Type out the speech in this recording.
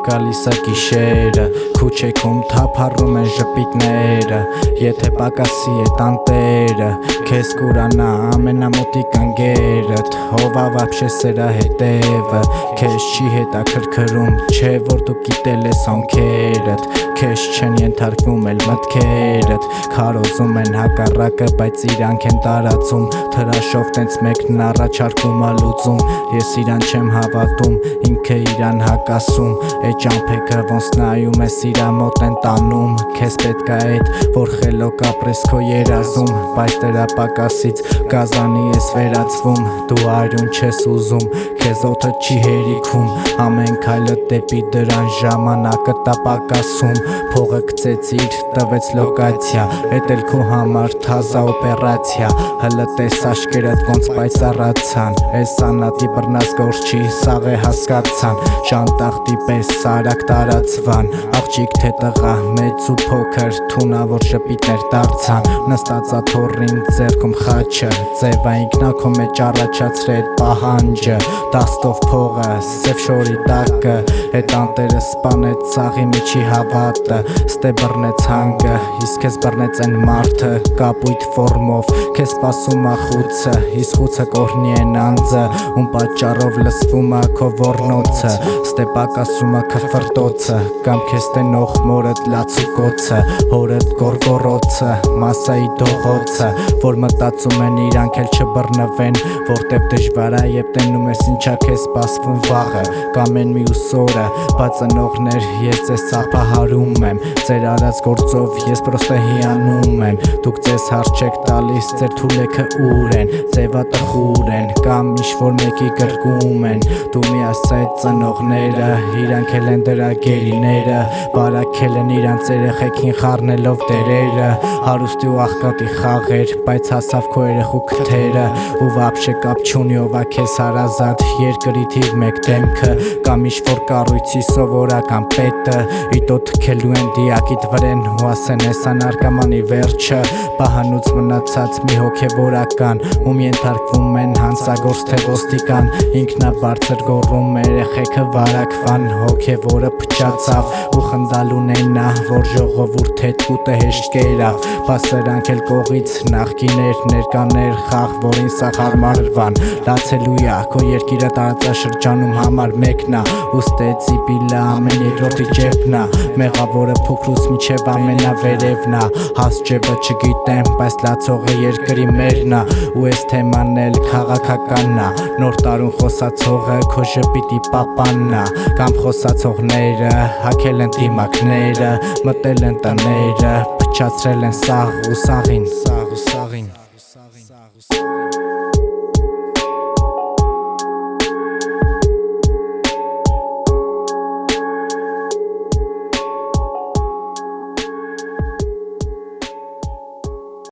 գալիս է գիշերը, քուչեքում թափառում են ժպիտները, եթե պակասի է տանտերը, քեզ կուրանա ամենամոտիկ ընկերդ, ով ավաբշե սրա հետևը, քեզ չի հետաքրքրում, չէ որ դու գիտել ես անքերդ, քեզ չեն ենթարկվում էլ մտքերդ, քարոզում են հակառակը, բայց իրանք են տարածում, թրաշով տենց մեկն առաջարկում ա լուծում, ես իրան չեմ հավատում, ինքը իրան հակասում, է ճամփեքը ոնց նայում ես իրա մոտ են տանում, քեզ պետք է էդ, որ խելոք ապրես քո երազում, բայց դրա պակասից գազանի ես վերածվում, դու արյուն չես ուզում, քեզ օդը չի հերիքում, ամեն քայլը դեպի դրան ժամանակը տա պակասում, փողը գցեցիր, տվեց լոկացիա, էդ էլ քո համար թազա օպերացիա, հլտես աշկերդ ոնց պայծառացան, էս անատի բռնած գործ չի, սաղ է հասկացան, շանտախտի պես արագ տարածվան, աղջիկ թե տղա, մեծ ու փոքր, թունավոր ժպիտներ դարձան, նստածա թորին ձեռքում խաչը, ձևա ինքնակո մեջ առաջացրել պահանջը, դաստով փողը, սև շորի տակը, էդ անտերը սպանեց ծաղի միջի հավատը, ստե բռնեց հանգը, իսկ քեզ բռնեց են մարդը, կապույտ ֆորմով, քեզ սպասում ա խուցը, իսկ խուցը կորնի են անձը, ում պատճառով լսվում ա քո ոռնոցը, ստե պակասում ա քֆրտոցը, կամ քեզ տենող մորդ լացուկոցը, հորդ գորգորոցը, մասայի դողոցը, որ մտածում են իրանք էլ չբռնվեն, որտեվ դժվար ա երբ տենում ես ինչա քեզ սպասվում վաղը, կամ են մյուս օրը, բայց ընողներ ես ձեզ սափահարում եմ, ձեր արած գործով ես պրոստը հիանում եմ, դուք ձեզ հարց չեք տալիս, ձեր թուլեքը ուր են, ձևա տխուր են, կամ ինչ-որ մեկի գրկում են, դու մի ասա այդ ծնողները, իրանք էլ են դրա գերիները, բարակել են իրանց երեխեքին խառնելով դերերը, հարուստի ու աղքատի խաղեր, բայց հասավ քո երեխու քթերը, ու վաբշե կապ չունի ով ա քեզ հարազատ, երկրի թիվ մեկ դեմքը, կամ ինչ-որ կառույցի սովորական պետը, իտո թքելու են դիակիդ վրեն, ու ասեն էսա նարկամանի վերջը, պահանուց մնացած մի հոգևորական, ում ենթարկվում են հանցագործ թե ոստիկան, ինքնաբարձր գոռում երեխեքը վարակվան, հոգևորը փչացավ, ու խնդալուն են նա, որ ժողովուրդ հետ կուտը հեշտ կերավ, բա սրանք էլ կողից նախկիներ, ներկաներ, խաղ, որին սա հարմարվան, լացելույա, քո երկիրը տարածաշրջանում համար մեկնա, ուստե ծիպիլը ամեն երկրորդի ջեպնա, մեղավորը փոքրուց միջև ամենավերևնա, հաս ջեբը չգիտեմ, բայց լացողը երկրի մերնա, ու ես թեման էլ քաղաքականնա, նոր տարուն խոսացողը քո ժպիտի պապաննա, կամ խոսացողները հակել են դիմակները, մտել են տները, փչացրել են սաղ ու սաղին